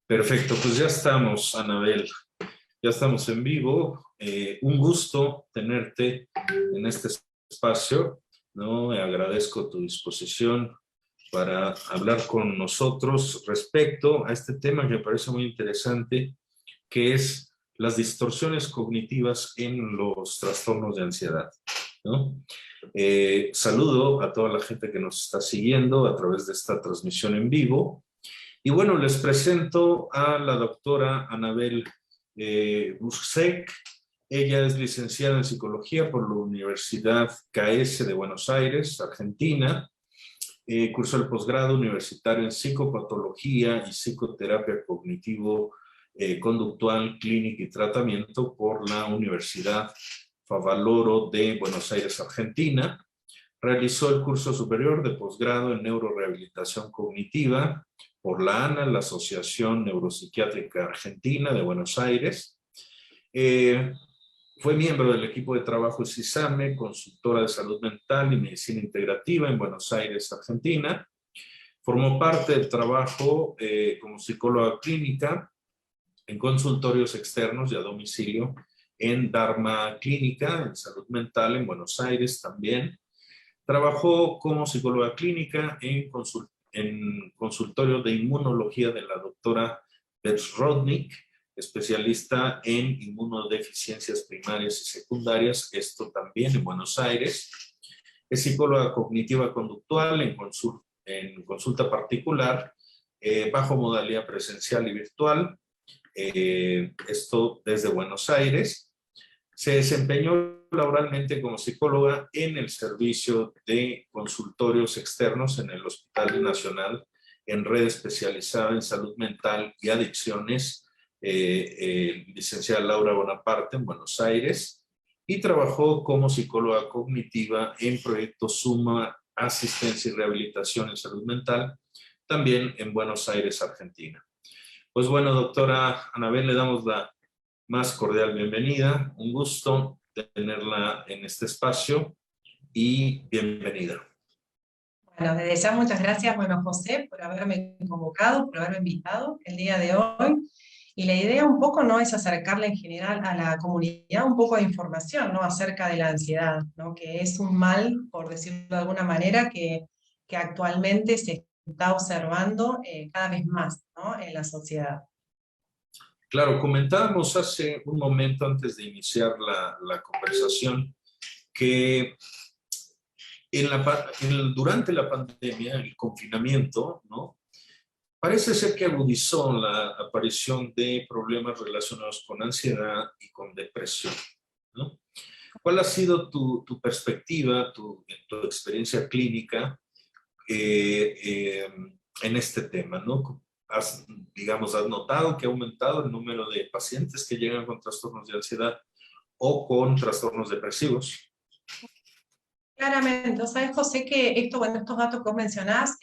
Perfecto, pues ya estamos, Anabel, ya estamos en vivo. Un gusto tenerte en este espacio, ¿no? Agradezco tu disposición para hablar con nosotros respecto a este tema que me parece muy interesante, que es las distorsiones cognitivas en los trastornos de ansiedad, ¿no? Saludo a toda la gente que nos está siguiendo a través de esta transmisión en vivo. Y bueno, les presento a la doctora Anabel Busek. Ella es licenciada en Psicología por la Universidad CAES de Buenos Aires, Argentina. Cursó el posgrado universitario en Psicopatología y Psicoterapia Cognitivo-Conductual, Clínica y Tratamiento por la Universidad Favaloro de Buenos Aires, Argentina. Realizó el curso superior de posgrado en Neurorehabilitación Cognitiva por la ANA, la Asociación Neuropsiquiátrica Argentina de Buenos Aires. Fue miembro del equipo de trabajo CISAME, consultora de salud mental y medicina integrativa en Buenos Aires, Argentina. Formó parte del trabajo como psicóloga clínica en consultorios externos y a domicilio en Dharma Clínica, en salud mental en Buenos Aires también. Trabajó como psicóloga clínica en consultorio de inmunología de la doctora Beth-Rodnik, especialista en inmunodeficiencias primarias y secundarias, esto también en Buenos Aires. Es psicóloga cognitiva conductual en consulta particular, bajo modalidad presencial y virtual, esto desde Buenos Aires. Se desempeñó laboralmente como psicóloga en el servicio de consultorios externos en el Hospital Nacional en red especializada en salud mental y adicciones, licenciada Laura Bonaparte en Buenos Aires, y trabajó como psicóloga cognitiva en proyectos Suma, Asistencia y Rehabilitación en Salud Mental, también en Buenos Aires, Argentina. Pues bueno, doctora Anabel, le damos la más cordial bienvenida. Un gusto tenerla en este espacio y bienvenida. Bueno, desde ya muchas gracias, bueno, José, por haberme convocado, por haberme invitado el día de hoy. Y la idea un poco no es acercarle en general a la comunidad un poco de información, ¿no? Acerca de la ansiedad, ¿no? Que es un mal, por decirlo de alguna manera, que actualmente se está observando cada vez más, ¿no? En la sociedad. Claro, comentábamos hace un momento antes de iniciar la conversación que durante la pandemia, el confinamiento, ¿no? Parece ser que agudizó la aparición de problemas relacionados con ansiedad y con depresión, ¿no? ¿Cuál ha sido tu perspectiva, tu experiencia clínica en este tema, ¿no? Digamos, ¿has notado que ha aumentado el número de pacientes que llegan con trastornos de ansiedad o con trastornos depresivos? Claramente, sabes, José, que bueno, estos datos que vos mencionás,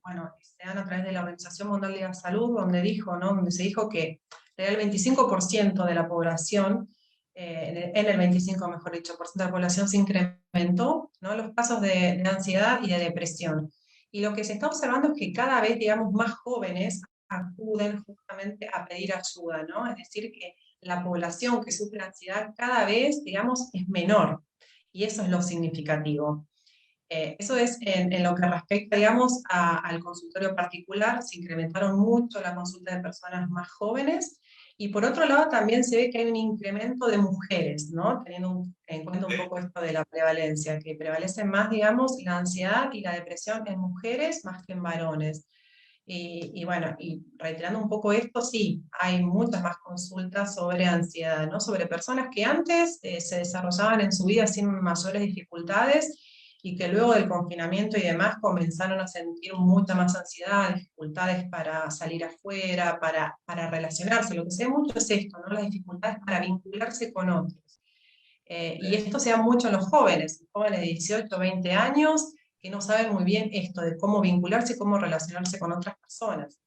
bueno, se dan a través de la Organización Mundial de la Salud, donde dijo, ¿no? Donde se dijo que el 25% de la población, en el 25, mejor dicho, por ciento de la población se incrementó, ¿no? Los casos de ansiedad y de depresión. Y lo que se está observando es que cada vez, digamos, más jóvenes acuden justamente a pedir ayuda, ¿no? Es decir, que la población que sufre ansiedad cada vez, digamos, es menor. Y eso es lo significativo. Eso es en lo que respecta, digamos, al consultorio particular. Se incrementaron mucho la consulta de personas más jóvenes. Y por otro lado también se ve que hay un incremento de mujeres, ¿no? Teniendo en cuenta un poco esto de la prevalencia, que prevalece más, digamos, la ansiedad y la depresión en mujeres más que en varones. Y bueno, y reiterando un poco esto, sí, hay muchas más consultas sobre ansiedad, ¿no? Sobre personas que antes se desarrollaban en su vida sin mayores dificultades y que luego del confinamiento y demás comenzaron a sentir mucha más ansiedad, dificultades para salir afuera, para relacionarse. Lo que se ve mucho es esto, ¿no? Las dificultades para vincularse con otros. Y esto se da mucho en los jóvenes de 18, 20 años, que no saben muy bien esto de cómo vincularse y cómo relacionarse con otras personas.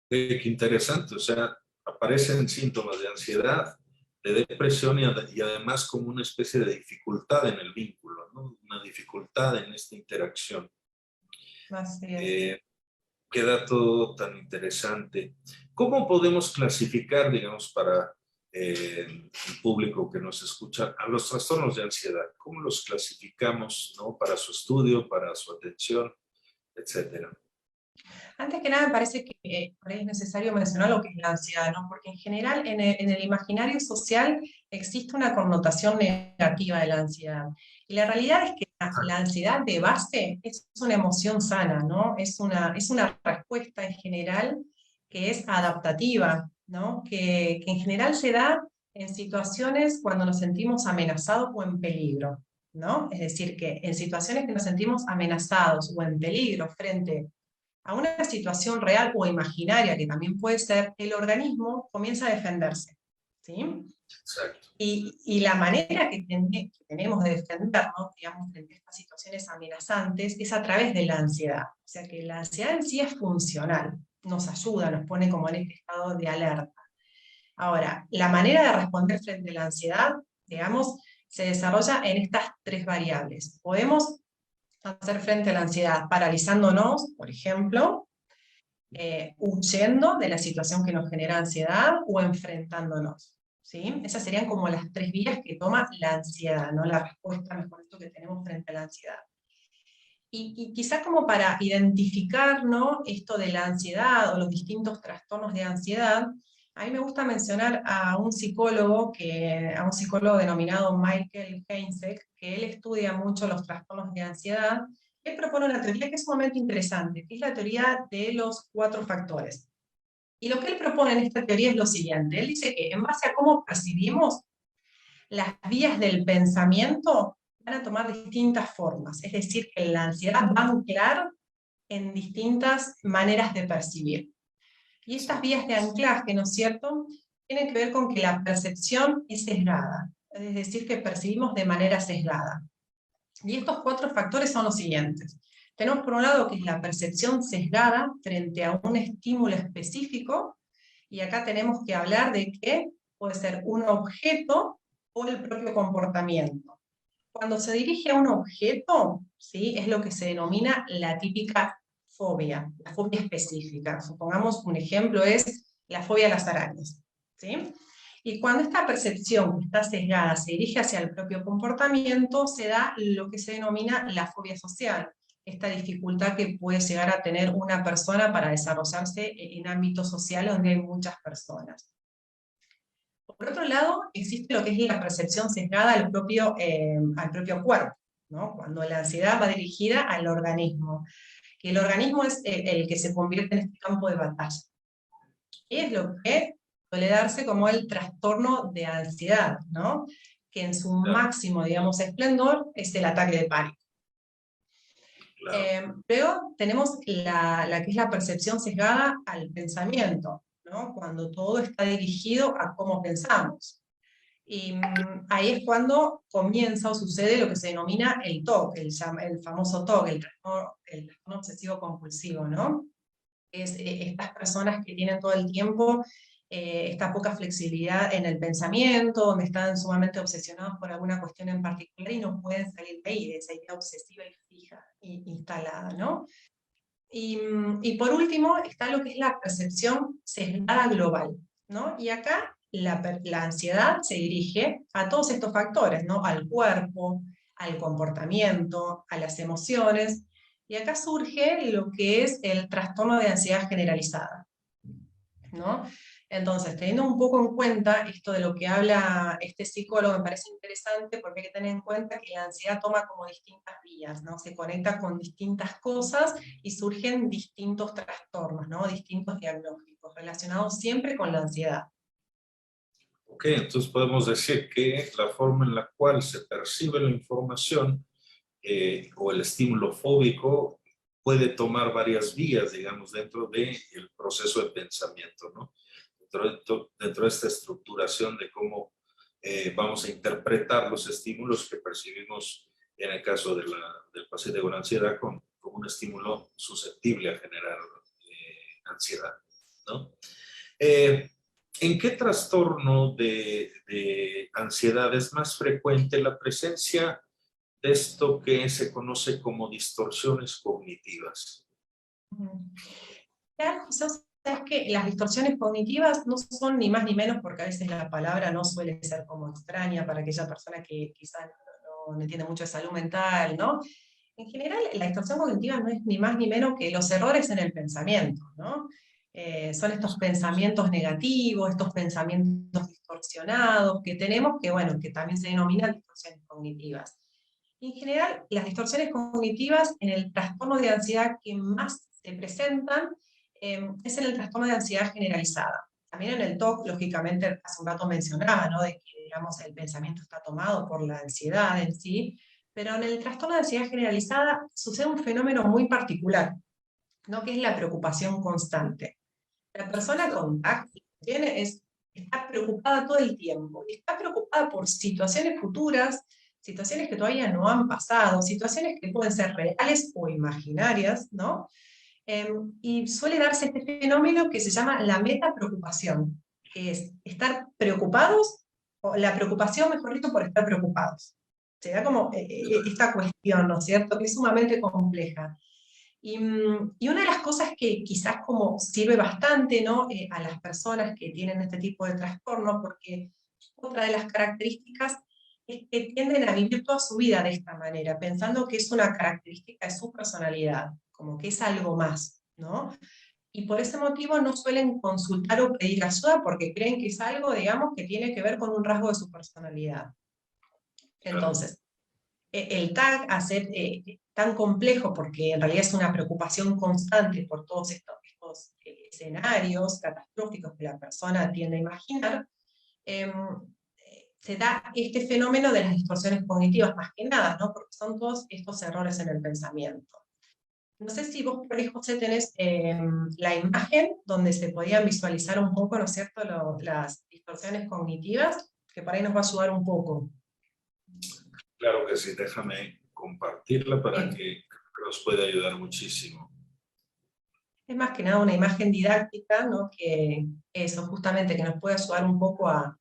Qué interesante, o sea, aparecen síntomas de ansiedad, de depresión y además como una especie de dificultad en el vínculo, ¿no? Una dificultad en esta interacción. Así es. Eh, Qué dato tan interesante. ¿Cómo podemos clasificar, digamos, para el público que nos escucha, a los trastornos de ansiedad? ¿Cómo los clasificamos, ¿no? Para su estudio, para su atención, etcétera? Antes que nada, me parece que por ahí es necesario mencionar lo que es la ansiedad, ¿no? Porque en general en el imaginario social existe una connotación negativa de la ansiedad. Y la realidad es que la ansiedad de base es una emoción sana, ¿no? Es una respuesta en general que es adaptativa, ¿no? Que en general se da en situaciones cuando nos sentimos amenazados o en peligro, ¿no? Es decir, que en situaciones que nos sentimos amenazados o en peligro frente a una situación real o imaginaria, que también puede ser, el organismo comienza a defenderse, ¿sí? Exacto. Y la manera que tenemos de defendernos, digamos, frente a estas situaciones amenazantes, es a través de la ansiedad. O sea que la ansiedad en sí es funcional, nos ayuda, nos pone como en este estado de alerta. Ahora, la manera de responder frente a la ansiedad, digamos, se desarrolla en estas tres variables. Podemos hacer frente a la ansiedad paralizándonos, por ejemplo, huyendo de la situación que nos genera ansiedad o enfrentándonos, ¿sí? Esas serían como las tres vías que toma la ansiedad, ¿no? La respuesta, mejor dicho, que tenemos frente a la ansiedad. Y quizá como para identificar, ¿no? Esto de la ansiedad o los distintos trastornos de ansiedad, a mí me gusta mencionar a un psicólogo denominado Michael Heinzek, que él estudia mucho los trastornos de ansiedad. Él propone una teoría que es sumamente interesante, que es la teoría de los 4 factores. Y lo que él propone en esta teoría es lo siguiente. Él dice que en base a cómo percibimos, las vías del pensamiento van a tomar distintas formas. Es decir, que la ansiedad va a anclar en distintas maneras de percibir. Y estas vías de anclaje, ¿no es cierto?, tienen que ver con que la percepción es sesgada. Es decir, que percibimos de manera sesgada. Y estos 4 factores son los siguientes. Tenemos por un lado que es la percepción sesgada frente a un estímulo específico, y acá tenemos que hablar de que puede ser un objeto o el propio comportamiento. Cuando se dirige a un objeto, ¿sí?, es lo que se denomina la típica fobia, la fobia específica. Supongamos un ejemplo es la fobia a las arañas, ¿sí? Y cuando esta percepción que está sesgada se dirige hacia el propio comportamiento, se da lo que se denomina la fobia social, esta dificultad que puede llegar a tener una persona para desarrollarse en ámbitos sociales donde hay muchas personas. Por otro lado, existe lo que es la percepción sesgada al propio cuerpo, ¿no? Cuando la ansiedad va dirigida al organismo, que el organismo es el que se convierte en este campo de batalla. Es lo que suele darse como el trastorno de ansiedad, ¿no? Que en su máximo, digamos, esplendor es el ataque de pánico. Claro. Luego tenemos la que es la percepción sesgada al pensamiento, ¿no? Cuando todo está dirigido a cómo pensamos. Y ahí es cuando comienza o sucede lo que se denomina el TOC, el famoso TOC, el trastorno obsesivo compulsivo, ¿no? Es estas personas que tienen todo el tiempo esta poca flexibilidad en el pensamiento, donde están sumamente obsesionados por alguna cuestión en particular y no pueden salir de ahí, de esa idea obsesiva y fija, instalada, ¿no? Y por último está lo que es la percepción sesgada global, ¿no? Y acá la ansiedad se dirige a todos estos factores, ¿no? Al cuerpo, al comportamiento, a las emociones, y acá surge lo que es el trastorno de ansiedad generalizada, ¿no? Entonces, teniendo un poco en cuenta esto de lo que habla este psicólogo, me parece interesante porque hay que tener en cuenta que la ansiedad toma como distintas vías, ¿no? Se conecta con distintas cosas y surgen distintos trastornos, ¿no? Distintos diagnósticos relacionados siempre con la ansiedad. Ok, entonces podemos decir que la forma en la cual se percibe la información o el estímulo fóbico puede tomar varias vías, digamos, dentro del proceso de pensamiento, ¿no? Dentro de esta estructuración de cómo vamos a interpretar los estímulos que percibimos en el caso del paciente con ansiedad como un estímulo susceptible a generar ansiedad, ¿no? ¿En qué trastorno de ansiedad es más frecuente la presencia de esto que se conoce como distorsiones cognitivas? Claro, es que las distorsiones cognitivas no son ni más ni menos, porque a veces la palabra no suele ser como extraña para aquella persona que quizás no entiende mucho de salud mental, ¿no? En general, la distorsión cognitiva no es ni más ni menos que los errores en el pensamiento, ¿no? Son estos pensamientos negativos, estos pensamientos distorsionados que tenemos, que bueno, que también se denominan distorsiones cognitivas. En general, las distorsiones cognitivas en el trastorno de ansiedad que más se presentan es en el trastorno de ansiedad generalizada. También en el TOC, lógicamente, hace un rato mencionaba, ¿no? De que, digamos, el pensamiento está tomado por la ansiedad en sí, pero en el trastorno de ansiedad generalizada sucede un fenómeno muy particular, ¿no? Que es la preocupación constante. La persona con TAC está preocupada todo el tiempo, y está preocupada por situaciones futuras, situaciones que todavía no han pasado, situaciones que pueden ser reales o imaginarias, ¿no? Y suele darse este fenómeno que se llama la metapreocupación, que es estar preocupados, o la preocupación, mejor dicho, por estar preocupados. Se da como esta cuestión, ¿no es cierto?, que es sumamente compleja. Y una de las cosas que quizás como sirve bastante, ¿no?, a las personas que tienen este tipo de trastorno, porque otra de las características es que tienden a vivir toda su vida de esta manera, pensando que es una característica de su personalidad, como que es algo más, ¿no? Y por ese motivo no suelen consultar o pedir ayuda porque creen que es algo, digamos, que tiene que ver con un rasgo de su personalidad. Claro. Entonces, el TAC, hacer tan complejo, porque en realidad es una preocupación constante por todos estos escenarios catastróficos que la persona tiende a imaginar, eh, se da este fenómeno de las distorsiones cognitivas más que nada, ¿no? Porque son todos estos errores en el pensamiento. No sé si vos por ahí, José, tenés la imagen donde se podían visualizar un poco, ¿no es cierto?, las distorsiones cognitivas, que por ahí nos va a ayudar un poco. Claro que sí, déjame compartirla para Bien. que nos pueda ayudar muchísimo. Es más que nada una imagen didáctica, ¿no? Que eso, justamente, que nos puede ayudar un poco a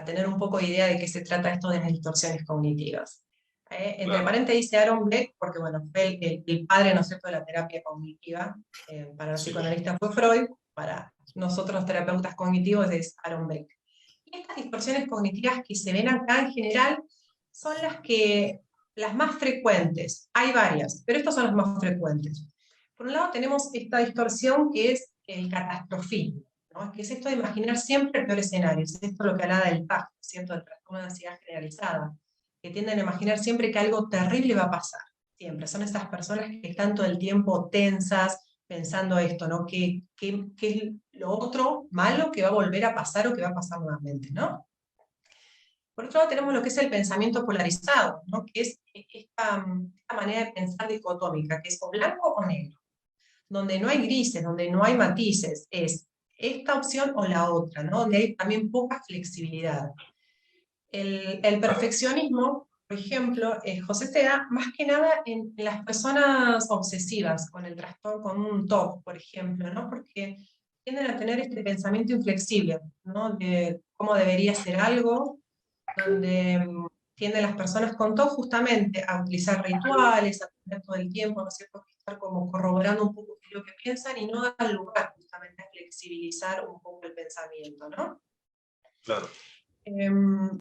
tener un poco de idea de qué se trata esto de las distorsiones cognitivas. Entre Claro, paréntesis dice Aaron Beck, porque bueno, fue el padre, ¿no es cierto?, de la terapia cognitiva. Para los sí, psicoanalistas fue Freud, para nosotros los terapeutas cognitivos es Aaron Beck. Y estas distorsiones cognitivas que se ven acá en general son las más frecuentes. Hay varias, pero estas son las más frecuentes. Por un lado tenemos esta distorsión que es el catastrofismo, ¿no? Que es esto de imaginar siempre el peor escenario. Es esto lo que hablaba del TAC, ¿cierto?, del trastorno de ansiedad generalizada, que tienden a imaginar siempre que algo terrible va a pasar. Siempre. Son esas personas que están todo el tiempo tensas, pensando esto, ¿no? Que es lo otro malo que va a volver a pasar o que va a pasar nuevamente, ¿no? Por otro lado tenemos lo que es el pensamiento polarizado, ¿no? Que es esta manera de pensar dicotómica, que es o blanco o negro, donde no hay grises, donde no hay matices, es esta opción o la otra, ¿no? Donde hay también poca flexibilidad. El perfeccionismo, por ejemplo, José, se da más que nada en las personas obsesivas, con el trastorno, con un TOC, por ejemplo, ¿no? Porque tienden a tener este pensamiento inflexible, ¿no? De cómo debería ser algo, donde tienden las personas con TOC justamente a utilizar rituales, a tener todo el tiempo, ¿no es cierto?, que estar como corroborando un poco lo que piensan y no dar lugar justamente a flexibilizar un poco el pensamiento, ¿no? claro. Em,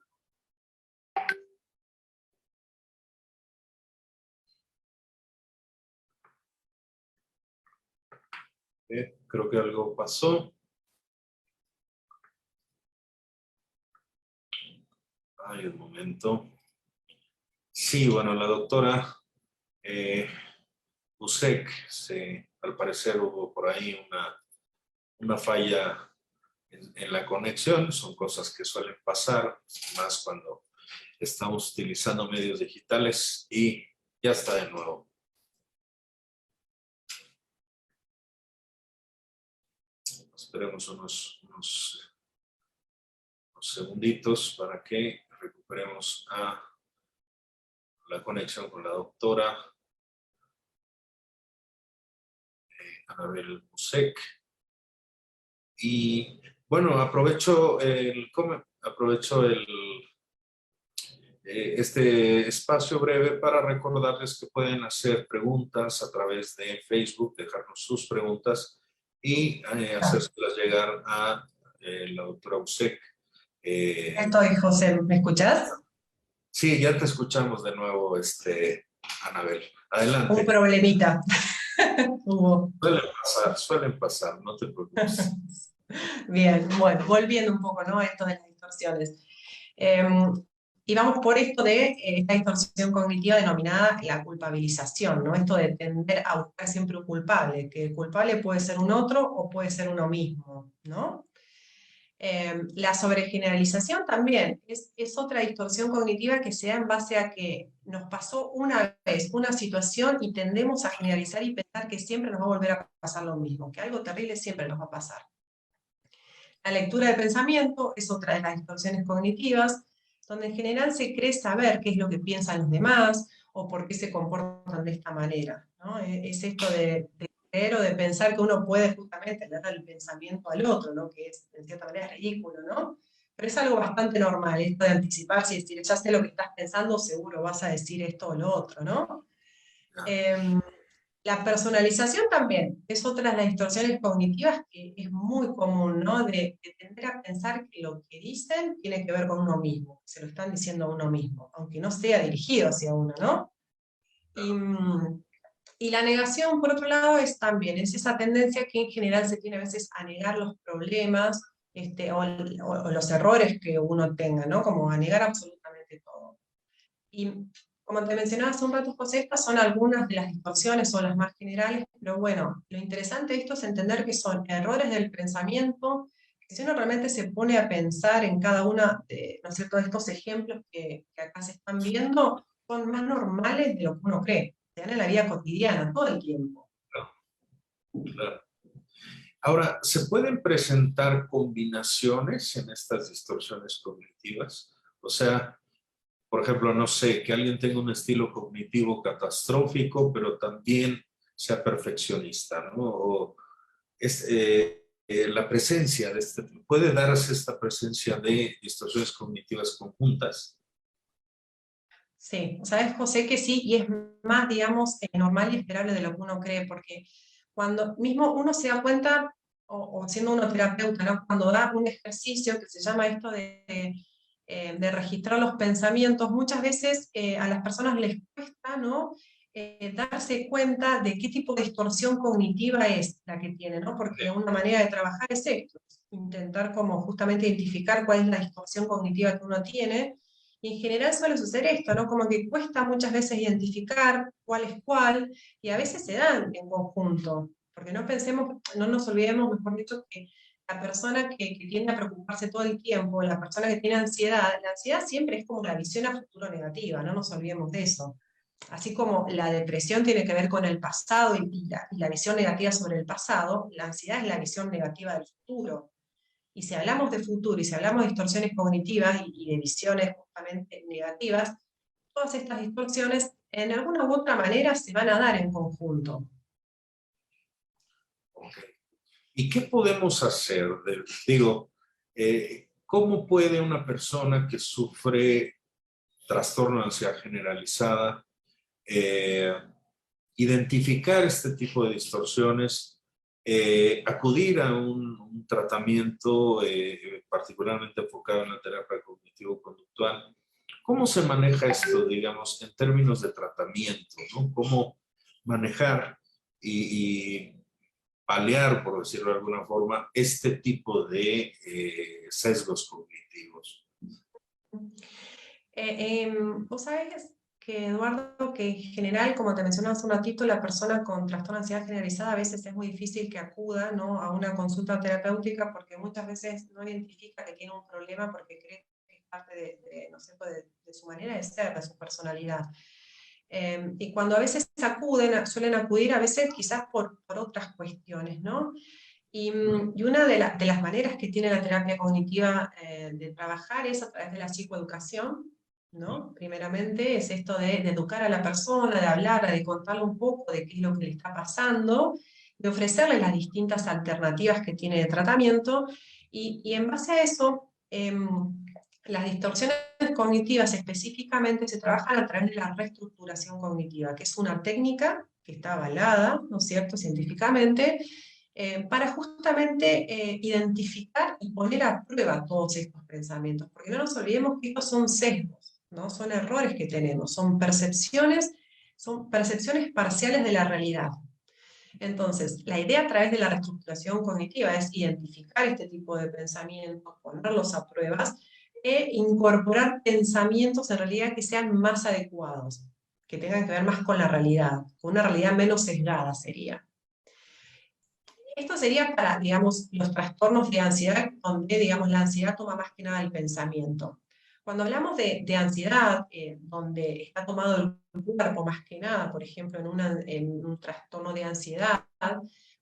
Creo que algo pasó. Ay, un momento. Sí, bueno, la doctora Busek, al parecer hubo por ahí una falla en la conexión. Son cosas que suelen pasar, más cuando estamos utilizando medios digitales, y ya está de nuevo. Esperemos unos segunditos para que recuperemos la conexión con la doctora Anabel Busek. Y bueno, aprovecho el este espacio breve para recordarles que pueden hacer preguntas a través de Facebook, dejarnos sus preguntas y hacérselas llegar a la doctora Usec. Estoy, José, ¿me escuchás? Sí, ya te escuchamos de nuevo, Anabel. Adelante. Un problemita. Hubo. Suelen pasar, no te preocupes. Bien, bueno, volviendo un poco, ¿no? A esto de las distorsiones. Y vamos por esto de esta distorsión cognitiva denominada la culpabilización, ¿no? Esto de tender a buscar siempre un culpable, que el culpable puede ser un otro o puede ser uno mismo, ¿no? La sobregeneralización también es otra distorsión cognitiva que se da en base a que nos pasó una vez una situación y tendemos a generalizar y pensar que siempre nos va a volver a pasar lo mismo, que algo terrible siempre nos va a pasar. La lectura de pensamiento es otra de las distorsiones cognitivas, donde en general se cree saber qué es lo que piensan los demás o por qué se comportan de esta manera, ¿no? Es esto de creer o de pensar que uno puede justamente leer el pensamiento al otro, ¿no? Que es, en cierta manera, ridículo, ¿no? Pero es algo bastante normal, esto de anticiparse y decir, ya sé lo que estás pensando, seguro vas a decir esto o lo otro, ¿no? La personalización también es otra de las distorsiones cognitivas que es muy común, ¿no? De tender a pensar que lo que dicen tiene que ver con uno mismo, se lo están diciendo a uno mismo, aunque no sea dirigido hacia uno, ¿no? Y la negación, por otro lado, es también, es esa tendencia que en general se tiene a veces a negar los problemas o los errores que uno tenga, ¿no? Como a negar absolutamente todo. Y como te mencionaba hace un rato, José, estas son algunas de las distorsiones, son las más generales, pero bueno, lo interesante de esto es entender que son errores del pensamiento, que si uno realmente se pone a pensar en cada una de, ¿no es cierto?, de estos ejemplos que acá se están viendo, son más normales de lo que uno cree, se dan en la vida cotidiana, todo el tiempo. Claro. Ahora, ¿se pueden presentar combinaciones en estas distorsiones cognitivas? O sea, por ejemplo, no sé, que alguien tenga un estilo cognitivo catastrófico, pero también sea perfeccionista, ¿no? O la presencia de puede darse esta presencia de distorsiones cognitivas conjuntas. Sí, sabes, José, que sí, y es más, digamos, normal y esperable de lo que uno cree, porque cuando mismo uno se da cuenta, o siendo uno terapeuta, ¿no? Cuando da un ejercicio que se llama esto de registrar los pensamientos, muchas veces a las personas les cuesta, ¿no? Darse cuenta de qué tipo de distorsión cognitiva es la que tiene, ¿no? Porque una manera de trabajar es esto, intentar como justamente identificar cuál es la distorsión cognitiva que uno tiene. Y en general suele suceder esto, ¿no? Como que cuesta muchas veces identificar cuál es cuál, y a veces se dan en conjunto, porque no pensemos, no nos olvidemos, mejor dicho, que la persona que tiende a preocuparse todo el tiempo, la persona que tiene ansiedad, la ansiedad siempre es como la visión a futuro negativa, no nos olvidemos de eso. Así como la depresión tiene que ver con el pasado y la visión negativa sobre el pasado, la ansiedad es la visión negativa del futuro. Y si hablamos de futuro y si hablamos de distorsiones cognitivas y de visiones justamente negativas, todas estas distorsiones en alguna u otra manera se van a dar en conjunto. Okay. ¿Y qué podemos hacer? Digo, ¿cómo puede una persona que sufre trastorno de ansiedad generalizada identificar este tipo de distorsiones, acudir a un tratamiento particularmente enfocado en la terapia cognitivo-conductual? ¿Cómo se maneja esto, digamos, en términos de tratamiento, ¿no? ¿Cómo manejar y paliar, por decirlo de alguna forma, este tipo de sesgos cognitivos? Vos sabés que, Eduardo, que en general, como te mencionaba hace un ratito, la persona con trastorno de ansiedad generalizada a veces es muy difícil que acuda, ¿no?, a una consulta terapéutica porque muchas veces no identifica que tiene un problema porque cree que es parte no sé, de su manera de ser, de su personalidad. Y cuando a veces suelen acudir a veces quizás por otras cuestiones, ¿no? Y una de las maneras que tiene la terapia cognitiva de trabajar es a través de la psicoeducación, ¿no? Primeramente es esto de educar a la persona, de hablar, de contarle un poco de qué es lo que le está pasando, de ofrecerle las distintas alternativas que tiene de tratamiento, y en base a eso, Las distorsiones cognitivas específicamente se trabajan a través de la reestructuración cognitiva, que es una técnica que está avalada, ¿no es cierto?, científicamente, para justamente identificar y poner a prueba todos estos pensamientos, porque no nos olvidemos que estos son sesgos, ¿no? Son errores que tenemos, son percepciones parciales de la realidad. Entonces, la idea a través de la reestructuración cognitiva es identificar este tipo de pensamientos, ponerlos a pruebas e incorporar pensamientos en realidad que sean más adecuados, que tengan que ver más con la realidad, con una realidad menos sesgada sería. Esto sería para, digamos, los trastornos de ansiedad, donde, digamos, la ansiedad toma más que nada el pensamiento. Cuando hablamos de ansiedad, donde está tomado el cuerpo más que nada, por ejemplo, en un trastorno de ansiedad,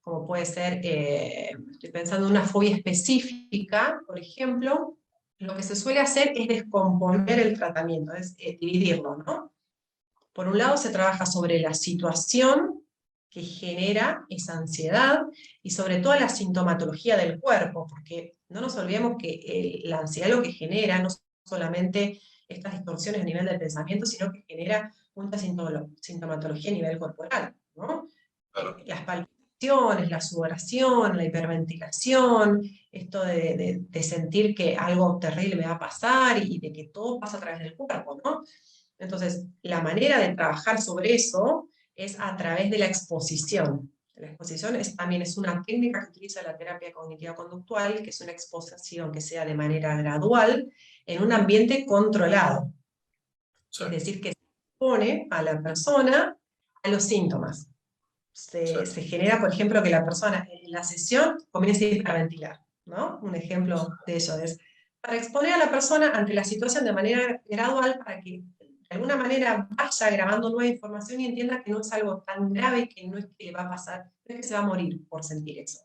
como puede ser, estoy pensando en una fobia específica, por ejemplo, lo que se suele hacer es descomponer el tratamiento, es dividirlo, ¿no? Por un lado se trabaja sobre la situación que genera esa ansiedad y sobre todo la sintomatología del cuerpo, porque no nos olvidemos que la ansiedad lo que genera no solamente estas distorsiones a nivel del pensamiento, sino que genera mucha sintomatología a nivel corporal, ¿no? Claro. Las palpitaciones, la sudoración, la hiperventilación, esto de sentir que algo terrible me va a pasar y de que todo pasa a través del cuerpo, ¿no? Entonces, la manera de trabajar sobre eso es a través de la exposición. La exposición también es una técnica que utiliza la terapia cognitiva conductual, que es una exposición que sea de manera gradual en un ambiente controlado. Sí. Es decir, que se expone a la persona a los síntomas. Se genera, por ejemplo, que la persona en la sesión comience a hiperventilar, ¿no? Un ejemplo de eso es para exponer a la persona ante la situación de manera gradual para que de alguna manera vaya grabando nueva información y entienda que no es algo tan grave, que no es que le va a pasar, no es que se va a morir por sentir eso.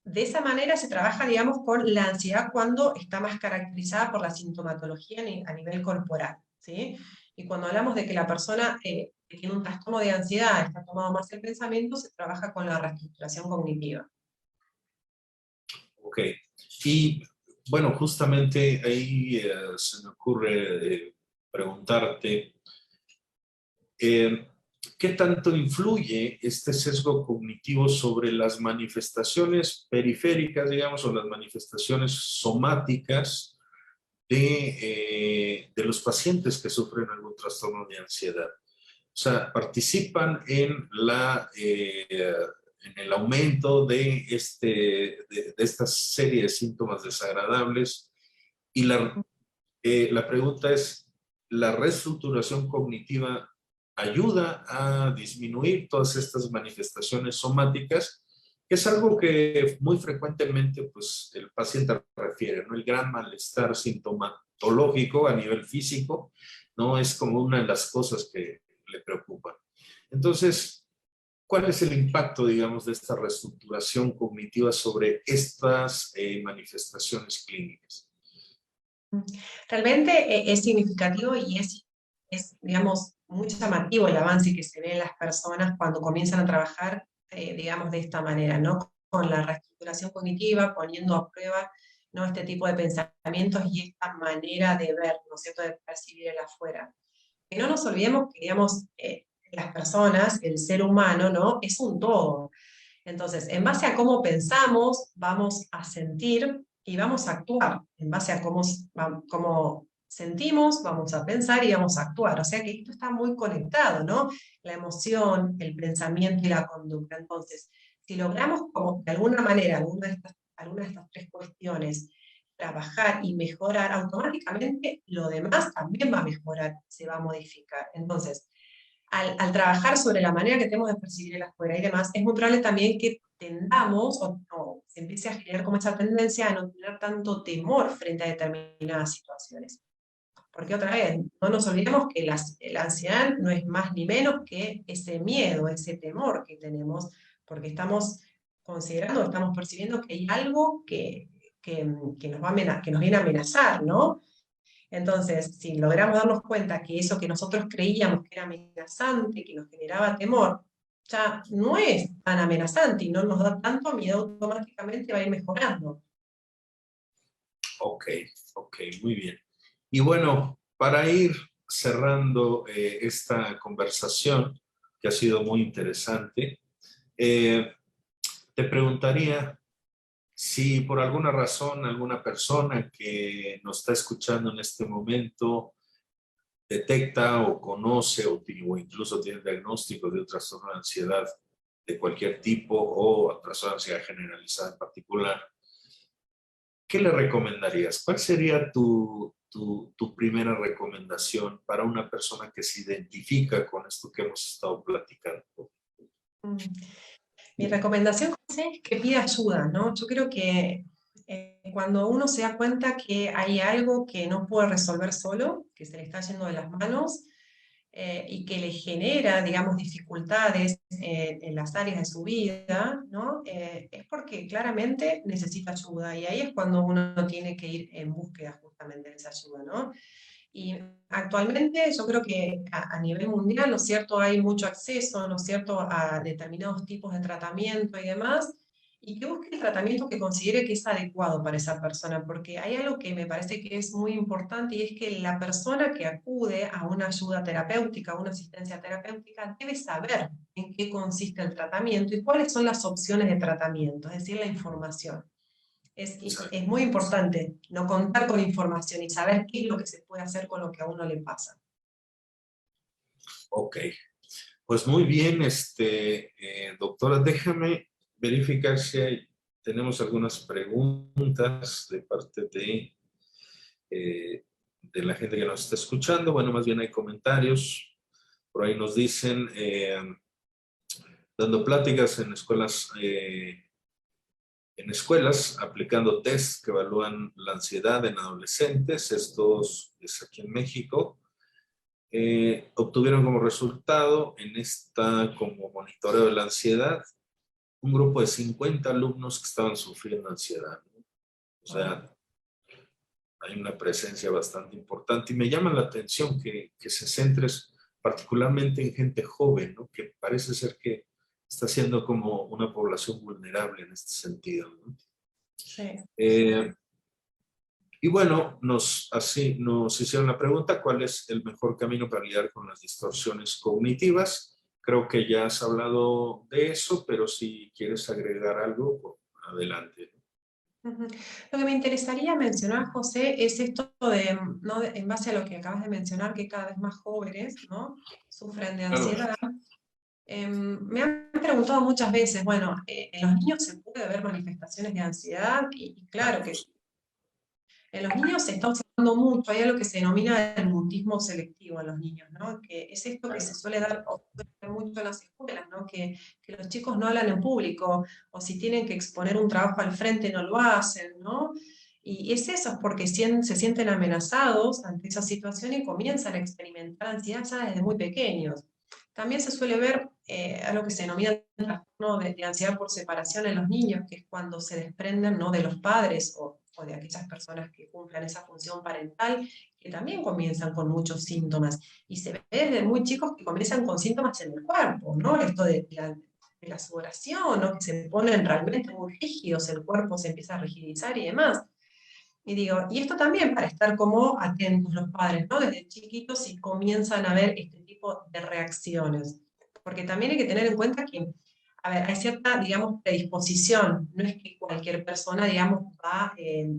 De esa manera se trabaja, digamos, con la ansiedad cuando está más caracterizada por la sintomatología a nivel corporal, ¿sí? Y cuando hablamos de que la persona que tiene un trastorno de ansiedad está tomado más el pensamiento, se trabaja con la reestructuración cognitiva. Ok. Y bueno, justamente ahí se me ocurre preguntarte, ¿qué tanto influye este sesgo cognitivo sobre las manifestaciones periféricas, digamos, o las manifestaciones somáticas de los pacientes que sufren algún trastorno de ansiedad? O sea, participan en en el aumento de esta serie de síntomas desagradables. Y la pregunta es, ¿la reestructuración cognitiva ayuda a disminuir todas estas manifestaciones somáticas? Que es algo que muy frecuentemente pues, el paciente refiere, ¿no? El gran malestar sintomatológico a nivel físico, ¿no? Es como una de las cosas que le preocupan. Entonces, ¿cuál es el impacto, digamos, de esta reestructuración cognitiva sobre estas manifestaciones clínicas? Realmente es significativo y es, digamos, muy llamativo el avance que se ve en las personas cuando comienzan a trabajar, digamos, de esta manera, ¿no? Con la reestructuración cognitiva, poniendo a prueba, ¿no?, este tipo de pensamientos y esta manera de ver, ¿no es cierto?, de percibir el afuera. Que no nos olvidemos que, digamos, las personas, el ser humano, ¿no?, es un todo. Entonces, en base a cómo pensamos, vamos a sentir y vamos a actuar. En base a cómo sentimos, vamos a pensar y vamos a actuar. O sea que esto está muy conectado, ¿no? La emoción, el pensamiento y la conducta. Entonces, si logramos como de alguna manera alguna de estas tres cuestiones trabajar y mejorar, automáticamente lo demás también va a mejorar, se va a modificar. Entonces, al trabajar sobre la manera que tenemos de percibir el afuera y demás, es muy probable también que tendamos o se empiece a generar como esa tendencia a no tener tanto temor frente a determinadas situaciones. Porque otra vez, no nos olvidemos que la ansiedad no es más ni menos que ese miedo, ese temor que tenemos, porque estamos considerando, estamos percibiendo que hay algo que nos viene a amenazar, ¿no? Entonces, si logramos darnos cuenta que eso que nosotros creíamos que era amenazante, que nos generaba temor, ya no es tan amenazante y no nos da tanto miedo, automáticamente va a ir mejorando. Ok, ok, muy bien. Y bueno, para ir cerrando esta conversación, que ha sido muy interesante, eh, te preguntaría si por alguna razón alguna persona que nos está escuchando en este momento detecta o conoce o incluso tiene diagnóstico de un trastorno de ansiedad de cualquier tipo o trastorno de ansiedad generalizada en particular, ¿qué le recomendarías? ¿Cuál sería tu primera recomendación para una persona que se identifica con esto que hemos estado platicando? Mm. Mi recomendación, José, es que pida ayuda, ¿no? Yo creo que cuando uno se da cuenta que hay algo que no puede resolver solo, que se le está yendo de las manos, y que le genera, digamos, dificultades en las áreas de su vida, ¿no? Es porque claramente necesita ayuda y ahí es cuando uno tiene que ir en búsqueda justamente de esa ayuda, ¿no? Y actualmente yo creo que a nivel mundial, ¿no es cierto?, hay mucho acceso, ¿no es cierto?, a determinados tipos de tratamiento y demás, y que busque el tratamiento que considere que es adecuado para esa persona, porque hay algo que me parece que es muy importante y es que la persona que acude a una ayuda terapéutica, a una asistencia terapéutica, debe saber en qué consiste el tratamiento y cuáles son las opciones de tratamiento, es decir, la información. Es muy importante no contar con información y saber qué es lo que se puede hacer con lo que a uno le pasa. Ok, pues muy bien, doctora, déjame verificar si tenemos algunas preguntas de parte de la gente que nos está escuchando. Bueno, más bien hay comentarios. Por ahí nos dicen, dando pláticas en escuelas, aplicando tests que evalúan la ansiedad en adolescentes. Esto es aquí en México. Obtuvieron como resultado en esta como monitoreo de la ansiedad un grupo de 50 alumnos que estaban sufriendo ansiedad, ¿no? O sea, hay una presencia bastante importante y me llama la atención que se centres particularmente en gente joven, ¿no? Que parece ser que está siendo como una población vulnerable en este sentido, ¿no? Sí. Eh, y bueno, así nos hicieron la pregunta, ¿cuál es el mejor camino para lidiar con las distorsiones cognitivas? Creo que ya has hablado de eso, pero si quieres agregar algo, pues, adelante. Ujú. Lo que me interesaría mencionar, José, es esto de, ¿no? En base a lo que acabas de mencionar, que cada vez más jóvenes, ¿no?, sufren de Claro, ansiedad. Me han preguntado muchas veces, bueno, ¿en los niños se puede ver manifestaciones de ansiedad? Y claro que en los niños se está observando mucho, hay algo que se denomina el mutismo selectivo en los niños, ¿no? Que es esto que se suele dar mucho en las escuelas, ¿no? Que los chicos no hablan en público, o si tienen que exponer un trabajo al frente no lo hacen, ¿no? Y es eso, es porque se sienten amenazados ante esa situación y comienzan a experimentar ansiedad ya desde muy pequeños. También se suele ver algo que se denomina el trastorno de ansiedad por separación en los niños, que es cuando se desprenden, ¿no?, de los padres o de aquellas personas que cumplan esa función parental, que también comienzan con muchos síntomas. Y se ve desde muy chicos que comienzan con síntomas en el cuerpo, ¿no? Esto de la sudoración, ¿no?, que se ponen realmente muy rígidos, el cuerpo se empieza a rigidizar y demás. Y digo, y esto también para estar como atentos los padres, ¿no? Desde chiquitos si comienzan a ver este tipo de reacciones. Porque también hay que tener en cuenta que, a ver, hay cierta, digamos, predisposición. No es que cualquier persona, digamos, va a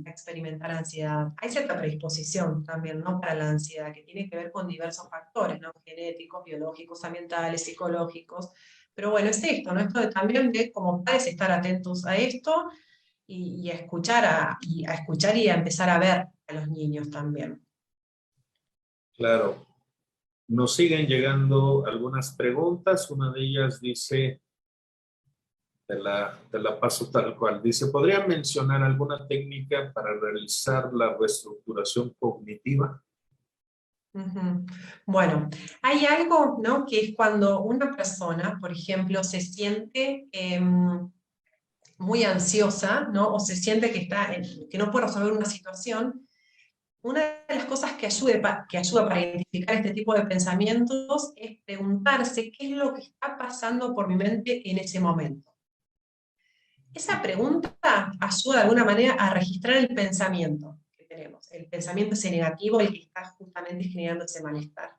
experimentar ansiedad. Hay cierta predisposición también, ¿no?, para la ansiedad, que tiene que ver con diversos factores, ¿no?, genéticos, biológicos, ambientales, psicológicos. Pero bueno, es esto, ¿no? Esto también de como padres estar atentos a esto y a escuchar y a escuchar y a empezar a ver a los niños también. claro. Nos siguen llegando algunas preguntas. Una de ellas dice, te la paso tal cual. Dice, ¿podría mencionar alguna técnica para realizar la reestructuración cognitiva? Ujú. Bueno, hay algo, ¿no?, que es cuando una persona, por ejemplo, se siente muy ansiosa, ¿no?, o se siente que no puede resolver una situación. Una de las cosas que ayuda para identificar este tipo de pensamientos es preguntarse qué es lo que está pasando por mi mente en ese momento. Esa pregunta ayuda de alguna manera a registrar el pensamiento, el pensamiento ese negativo el que está justamente generando ese malestar.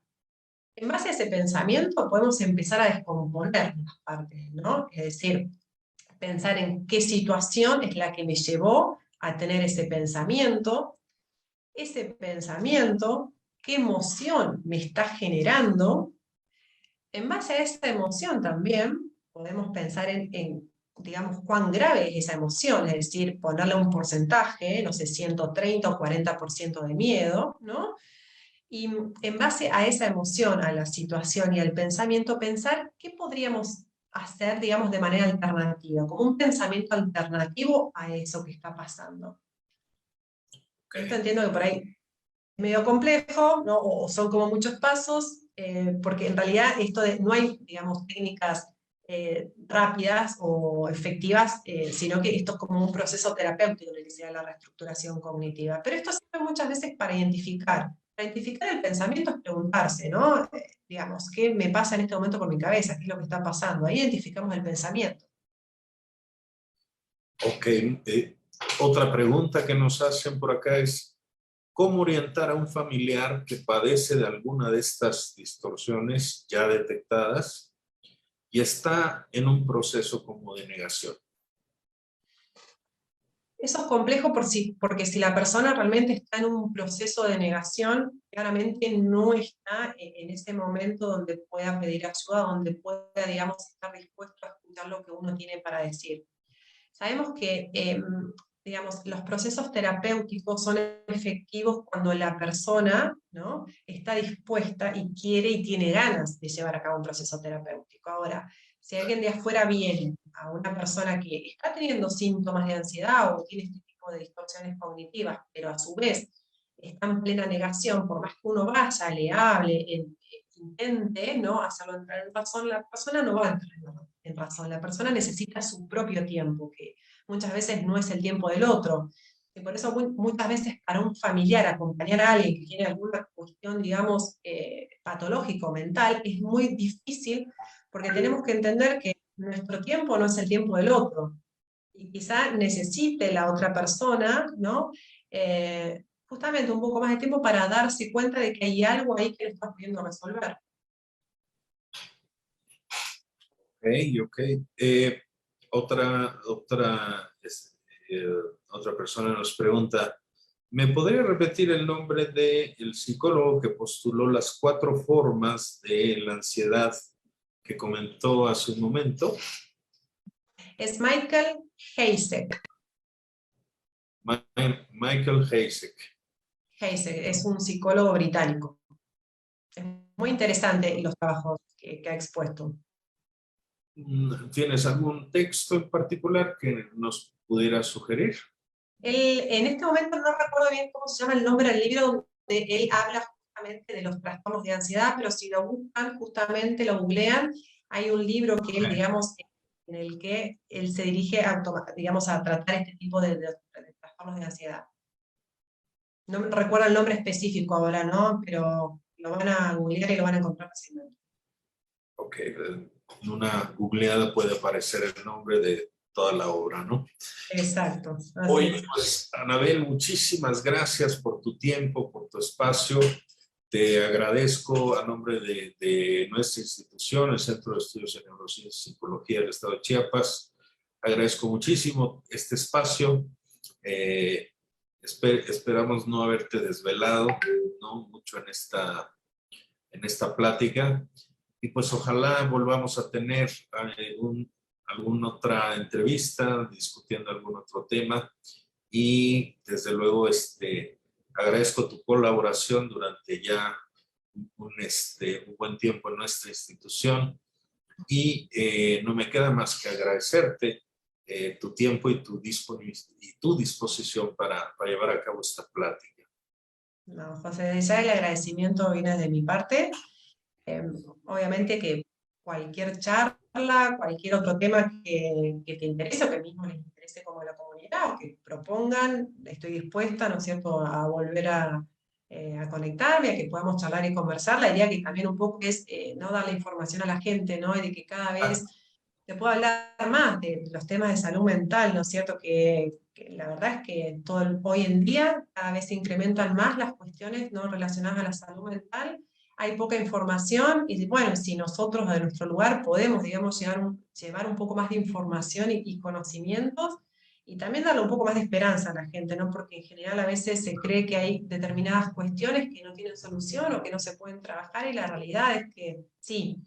En base a ese pensamiento podemos empezar a descomponer las partes, ¿no? Es decir, pensar en qué situación es la que me llevó a tener ese pensamiento, qué emoción me está generando. En base a esa emoción también podemos pensar digamos, cuán grave es esa emoción, es decir, ponerle un porcentaje, no sé, 130 o 40% de miedo, ¿no? Y en base a esa emoción, a la situación y al pensamiento, pensar qué podríamos hacer, digamos, de manera alternativa, como un pensamiento alternativo a eso que está pasando. Esto entiendo que por ahí es medio complejo, ¿no? O son como muchos pasos, porque en realidad no hay, digamos, técnicas rápidas o efectivas, sino que esto es como un proceso terapéutico en el que se da la reestructuración cognitiva. Pero esto sirve muchas veces para identificar. Para identificar el pensamiento es preguntarse, ¿no? Digamos, ¿qué me pasa en este momento por mi cabeza? ¿Qué es lo que está pasando? Ahí identificamos el pensamiento. Ok, otra pregunta que nos hacen por acá es, ¿cómo orientar a un familiar que padece de alguna de estas distorsiones ya detectadas y está en un proceso como de negación? Eso es complejo porque si la persona realmente está en un proceso de negación, claramente no está en ese momento donde pueda pedir ayuda, donde pueda, digamos, estar dispuesto a escuchar lo que uno tiene para decir. Sabemos que, digamos, los procesos terapéuticos son efectivos cuando la persona, ¿no?, está dispuesta y quiere y tiene ganas de llevar a cabo un proceso terapéutico. Ahora, si alguien de afuera viene a una persona que está teniendo síntomas de ansiedad o tiene este tipo de distorsiones cognitivas, pero a su vez está en plena negación, por más que uno vaya, le hable, intente, ¿no?, hacerlo entrar en razón, la persona no va a entrar en razón. La persona necesita su propio tiempo, que muchas veces no es el tiempo del otro. Y por eso muchas veces para un familiar acompañar a alguien que tiene alguna cuestión, digamos, patológico, mental, es muy difícil porque tenemos que entender que nuestro tiempo no es el tiempo del otro. Y quizá necesite la otra persona, ¿no?, justamente un poco más de tiempo para darse cuenta de que hay algo ahí que le está pudiendo resolver. Ok. Otra persona nos pregunta, ¿me podría repetir el nombre del psicólogo que postuló las 4 formas de la ansiedad que comentó hace un momento? Es Michael Heisek. Michael Heisek. Heisek es un psicólogo británico. Es muy interesante los trabajos que ha expuesto. ¿Tienes algún texto en particular que nos pudiera sugerir? En este momento no recuerdo bien cómo se llama el nombre del libro donde él habla justamente de los trastornos de ansiedad, pero si lo buscan, justamente lo googlean, hay un libro que él, digamos, en el que él se dirige digamos, a tratar este tipo de trastornos de ansiedad. No me recuerdo el nombre específico ahora, ¿no? Pero lo van a googlear y lo van a encontrar fácilmente. Ok, en una googleada puede aparecer el nombre de toda la obra, ¿no? Exacto. Oye, pues, Anabel, muchísimas gracias por tu tiempo, por tu espacio. Te agradezco a nombre de nuestra institución, el Centro de Estudios en Neurociencia y Psicología del Estado de Chiapas. Agradezco muchísimo este espacio. Esperamos no haberte desvelado, ¿no?, mucho en esta plática. Y pues ojalá volvamos a tener alguna otra entrevista discutiendo algún otro tema. Y desde luego agradezco tu colaboración durante ya un buen tiempo en nuestra institución. Y no me queda más que agradecerte tu tiempo y tu disposición para llevar a cabo esta plática. No, José, ya el agradecimiento viene de mi parte. Obviamente que cualquier charla, cualquier otro tema que te interese o que mismo les interese como a la comunidad o que propongan, estoy dispuesta, ¿no es cierto?, a volver a conectarme, a que podamos charlar y conversar. La idea que también un poco es no dar la información a la gente, ¿no?, y de que cada vez te puedo hablar más de los temas de salud mental, ¿no es cierto? Que la verdad es que hoy en día cada vez se incrementan más las cuestiones no relacionadas a la salud mental. Hay poca información y bueno, si nosotros de nuestro lugar podemos, digamos, llevar un poco más de información y conocimientos y también darle un poco más de esperanza a la gente, ¿no? Porque en general a veces se cree que hay determinadas cuestiones que no tienen solución o que no se pueden trabajar y la realidad es que sí,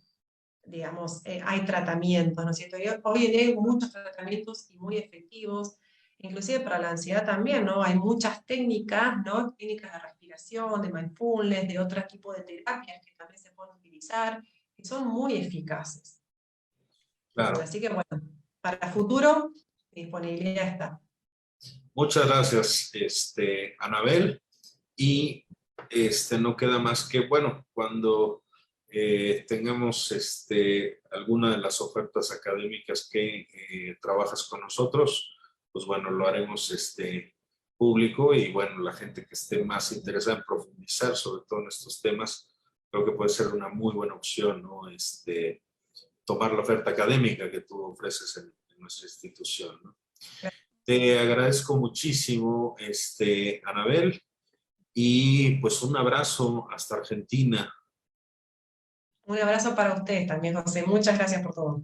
digamos, hay tratamientos, ¿no es cierto? Hoy en día hay muchos tratamientos y muy efectivos, inclusive para la ansiedad también, ¿no? Hay muchas técnicas, ¿no? Técnicas de respiración, de mindfulness, de otro tipo de terapias que también se pueden utilizar, que son muy eficaces. Claro. Así que bueno, para el futuro, disponibilidad está. Muchas gracias, Anabel. Y no queda más que, bueno, cuando tengamos alguna de las ofertas académicas que trabajas con nosotros, pues bueno, lo haremos público y bueno, la gente que esté más interesada en profundizar sobre todo en estos temas, creo que puede ser una muy buena opción, ¿no? Tomar la oferta académica que tú ofreces en nuestra institución, ¿no? Te agradezco muchísimo, Anabel, y pues un abrazo hasta Argentina. Un abrazo para ustedes también, José. Muchas gracias por todo.